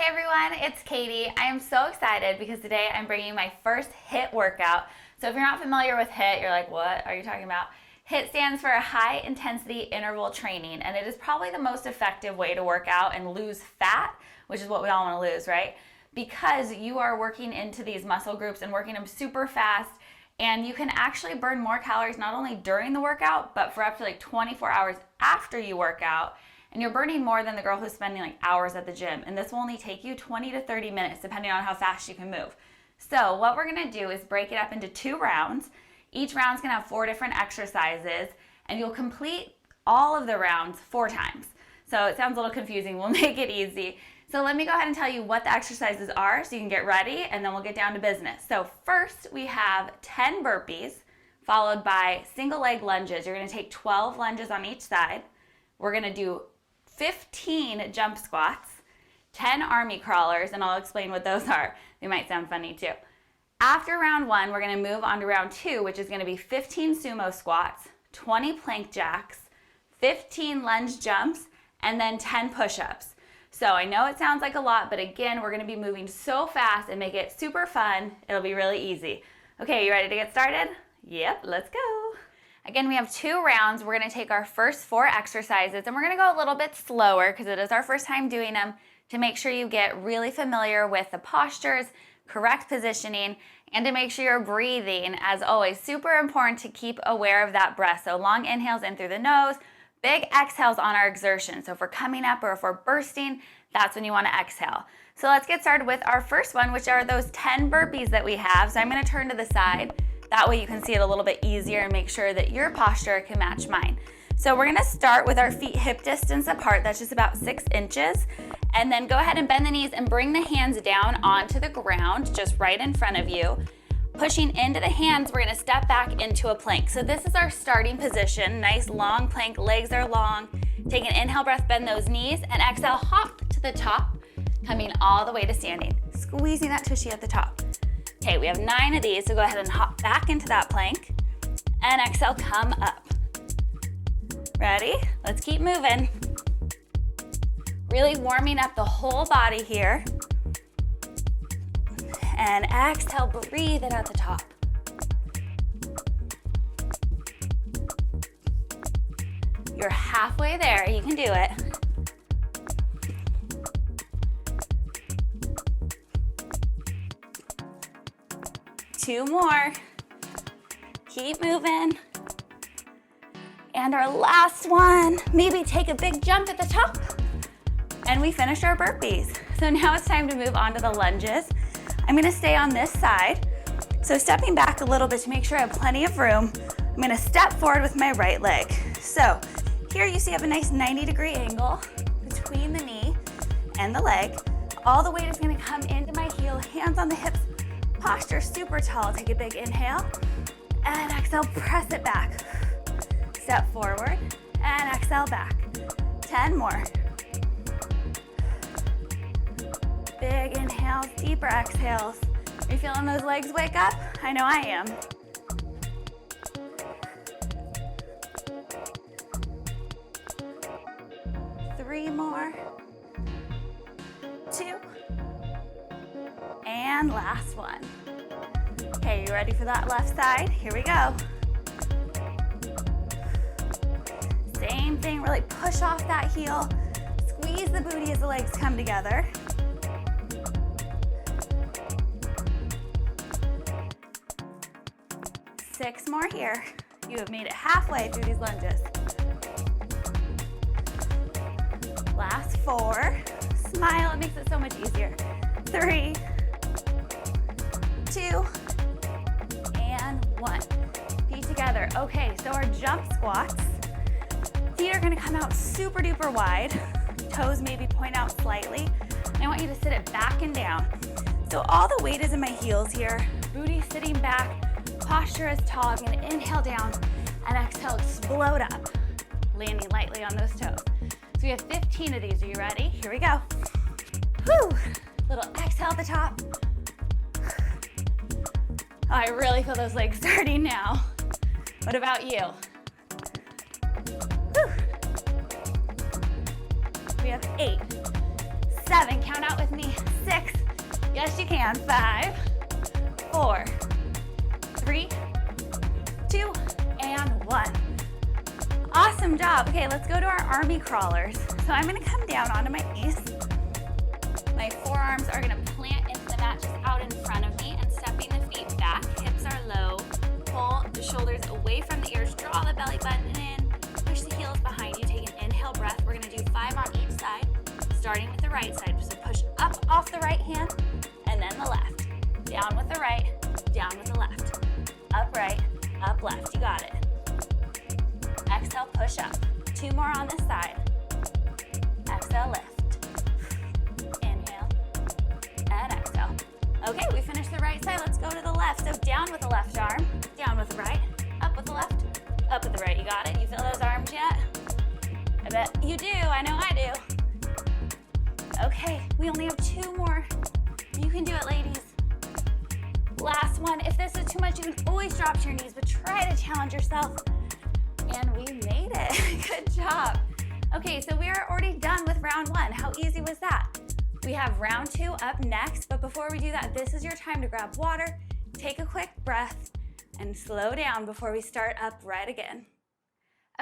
Hey everyone, it's Katie. I am so excited because today I'm bringing you my first HIIT workout. So if you're not familiar with HIIT, you're like, what are you talking about? HIIT stands for high intensity interval training, and it is probably the most effective way to work out and lose fat, which is what we all want to lose, right? Because you are working into these muscle groups and working them super fast, and you can actually burn more calories not only during the workout, but for up to like 24 hours after you work out. And you're burning more than the girl who's spending like hours at the gym. And this will only take you 20 to 30 minutes, depending on how fast you can move. So what we're gonna do is break it up into 2 rounds. Each round's gonna have 4 different exercises, and you'll complete all of the rounds 4 times. So it sounds a little confusing, we'll make it easy. So let me go ahead and tell you what the exercises are so you can get ready, and then we'll get down to business. So first we have 10 burpees, followed by single leg lunges. You're gonna take 12 lunges on each side. We're gonna do 15 jump squats, 10 army crawlers, and I'll explain what those are. They might sound funny too. After round 1, we're gonna move on to round 2, which is gonna be 15 sumo squats, 20 plank jacks, 15 lunge jumps, and then 10 push-ups. So I know it sounds like a lot, but again, we're gonna be moving so fast and make it super fun. It'll be really easy. Okay, you ready to get started? Yep, let's go. Again, we have 2 rounds. We're gonna take our first 4 exercises, and we're gonna go a little bit slower because it is our first time doing them, to make sure you get really familiar with the postures, correct positioning, and to make sure you're breathing. As always, super important to keep aware of that breath. So long inhales in through the nose, big exhales on our exertion. So if we're coming up or if we're bursting, that's when you wanna exhale. So let's get started with our first one, which are those 10 burpees that we have. So I'm gonna turn to the side. That way you can see it a little bit easier and make sure that your posture can match mine. So we're gonna start with our feet hip distance apart. That's just about 6 inches. And then go ahead and bend the knees and bring the hands down onto the ground, just right in front of you. Pushing into the hands, we're gonna step back into a plank. So this is our starting position. Nice long plank, legs are long. Take an inhale breath, bend those knees, and exhale, hop to the top, coming all the way to standing. Squeezing that tushy at the top. Okay, we have 9 of these, so go ahead and hop back into that plank, and exhale, come up. Ready? Let's keep moving. Really warming up the whole body here. And exhale, breathe it at the top. You're halfway there, you can do it. Two more. Keep moving. And our last one, maybe take a big jump at the top. And we finished our burpees. So now it's time to move on to the lunges. I'm gonna stay on this side. So stepping back a little bit to make sure I have plenty of room, I'm gonna step forward with my right leg. So here you see I have a nice 90-degree angle between the knee and the leg. All the weight is gonna come into my heel, hands on the hips, posture super tall. Take a big inhale and exhale, press it back. Step forward and exhale back. 10 more. Big inhales, deeper exhales. Are you feeling those legs wake up? I know I am. Three more. 2. And last one. Okay, you ready for that left side? Here we go. Same thing, really push off that heel. Squeeze the booty as the legs come together. Six more here. You have made it halfway through these lunges. Last 4. Smile, it makes it so much easier. 3, 2, and 1. Feet together. Okay, so our jump squats. Feet are gonna come out super duper wide. Toes maybe point out slightly. And I want you to sit it back and down. So all the weight is in my heels here. Booty sitting back, posture is tall. I'm gonna inhale down and exhale, explode up. Landing lightly on those toes. So we have 15 of these. Are you ready? Here we go. Whew. Little exhale at the top. Oh, I really feel those legs starting now. What about you? Whew. We have 8, 7, count out with me, 6, yes you can, 5, 4, 3, 2, and 1. Awesome job. Okay, let's go to our army crawlers. So I'm gonna come down onto my knees. My forearms are gonna plant into the mat just out in front of me and stepping the feet back. Hips are low. Pull the shoulders away from the ears. Draw the belly button in. Push the heels behind you. Take an inhale breath. We're gonna do 5 on each side, starting with the right side. So push up off the right hand and then the left. Down with the right, down with the left. Up right, up left. You got it. Exhale, push up. 2 more on this side. Exhale, lift. Inhale and exhale. Okay, we finished the right side. Let's go to the left. So down with the left arm, down with the right, up with the left, up with the right. You got it? You feel those arms yet? I bet you do. I know I do. Okay, we only have 2 more. You can do it, ladies. Last one. If this is too much, you can always drop to your knees, but try to challenge yourself. And we made it. Good job. Okay, so we are already done with round 1. How easy was that? We have round 2 up next, but before we do that, this is your time to grab water, take a quick breath, and slow down before we start up right again.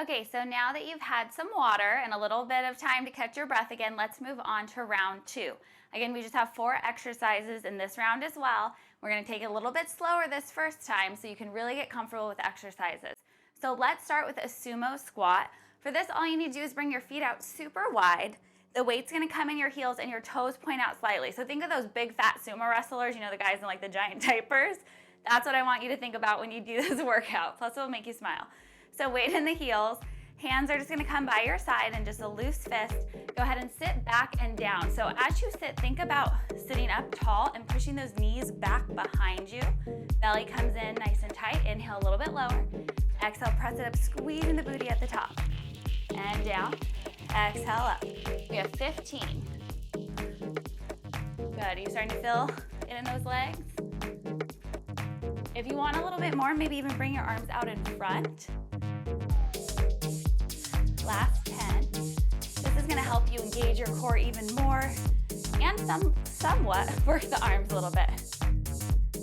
Okay, so now that you've had some water and a little bit of time to catch your breath again, let's move on to round 2. Again, we just have 4 exercises in this round as well. We're gonna take it a little bit slower this first time so you can really get comfortable with the exercises. So let's start with a sumo squat. For this, all you need to do is bring your feet out super wide. The weight's gonna come in your heels and your toes point out slightly. So think of those big fat sumo wrestlers, you know, the guys in like the giant diapers. That's what I want you to think about when you do this workout. Plus it'll make you smile. So weight in the heels. Hands are just gonna come by your side and just a loose fist. Go ahead and sit back and down. So as you sit, think about sitting up tall and pushing those knees back behind you. Belly comes in nice and tight. Inhale a little bit lower. Exhale, press it up, squeezing the booty at the top. And down, exhale up. We have 15. Good, are you starting to feel it in those legs? If you want a little bit more, maybe even bring your arms out in front. Last 10. This is gonna help you engage your core even more and somewhat work the arms a little bit.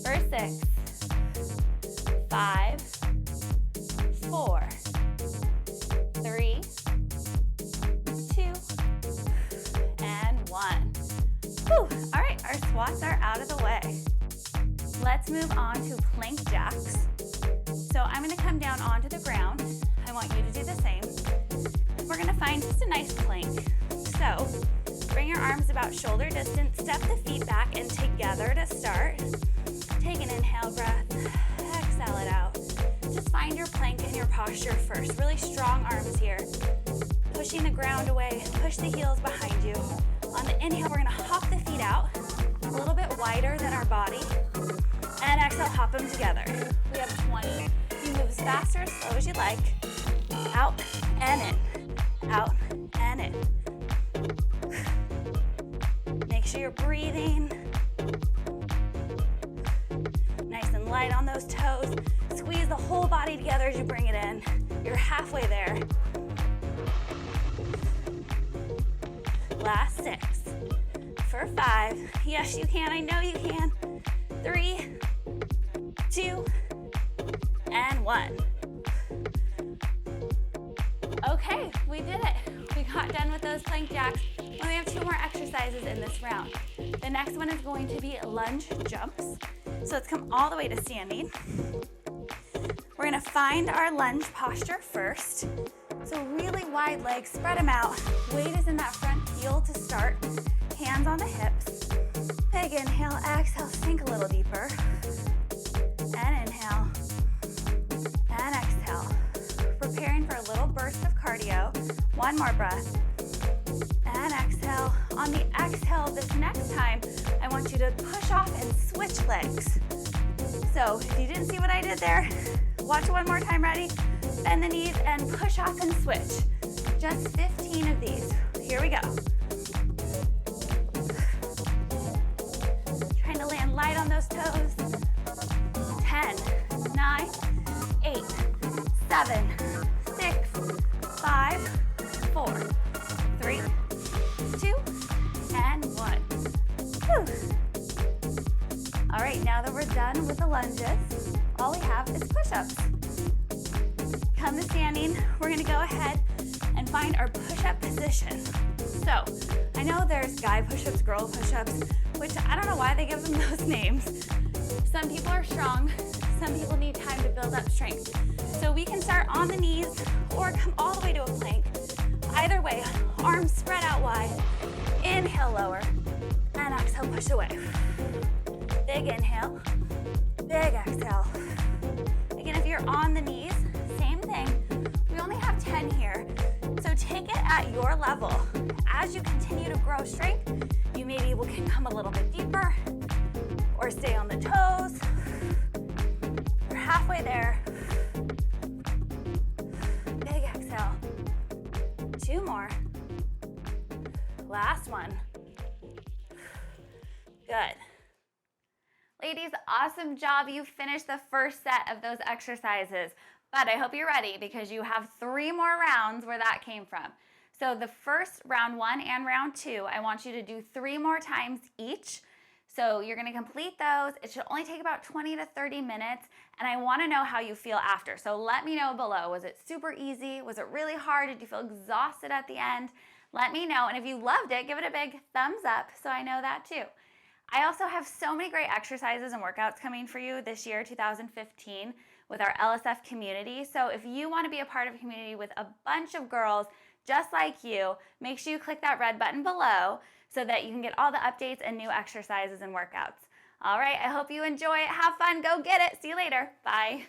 For 6, 5, 4, 3, 2, and 1. Whew. All right, our squats are out of the way. Let's move on to plank jacks. So I'm gonna come down onto the ground. I want you to do the same. We're gonna find just a nice plank. So bring your arms about shoulder distance, step the feet back, and together to start. Take an inhale breath, exhale it out. Just find your plank and your posture first. Really strong arms here. Pushing the ground away, push the heels behind you. On the inhale, we're gonna hop the feet out, a little bit wider than our body. And exhale, hop them together. We have 20. You move as fast or as slow as you like. Out and in, out and in. Make sure you're breathing. Nice and light on those toes. Squeeze the whole body together as you bring it in. You're halfway there. Last 6. For 5. Yes, you can. I know you can. 3, 2, and 1. Okay, we did it. We got done with those plank jacks. And we have 2 more exercises in this round. The next one is going to be lunge jumps. So let's come all the way to standing. We're gonna find our lunge posture first. So really wide legs, spread them out. Weight is in that front heel to start. Hands on the hips. Big inhale, exhale, sink a little deeper. And inhale, and exhale. Preparing for a little burst of cardio. 1 more breath. And exhale. On the exhale, this next time, I want you to push off and switch legs. So if you didn't see what I did there, watch 1 more time, ready? Bend the knees and push off and switch. Just 15 of these. Here we go. Trying to land light on those toes. 10, 9, 8, 7, 6, 5, 4, 3, 2, and 1. all we have is push-ups. Come to standing, we're gonna go ahead and find our push-up position. So, I know there's guy push-ups, girl push-ups, which I don't know why they give them those names. Some people are strong, some people need time to build up strength. So we can start on the knees or come all the way to a plank. Either way, arms spread out wide. Inhale, lower, and exhale, push away. Big inhale, big exhale. Again, if you're on the knees, same thing. We only have 10 here, so take it at your level. As you continue to grow strength, you maybe can come a little bit deeper or stay on the toes. We're halfway there. Big exhale. 2 more. Last one. Good. Ladies, awesome job. You finished the first set of those exercises, but I hope you're ready because you have 3 more rounds where that came from. So the first round 1 and round 2, I want you to do 3 more times each. So you're gonna complete those. It should only take about 20 to 30 minutes, and I wanna know how you feel after. So let me know below. Was it super easy? Was it really hard? Did you feel exhausted at the end? Let me know, and if you loved it, give it a big thumbs up so I know that too. I also have so many great exercises and workouts coming for you this year, 2015, with our LSF community. So if you wanna be a part of a community with a bunch of girls just like you, make sure you click that red button below so that you can get all the updates and new exercises and workouts. All right, I hope you enjoy it. Have fun, go get it. See you later. Bye.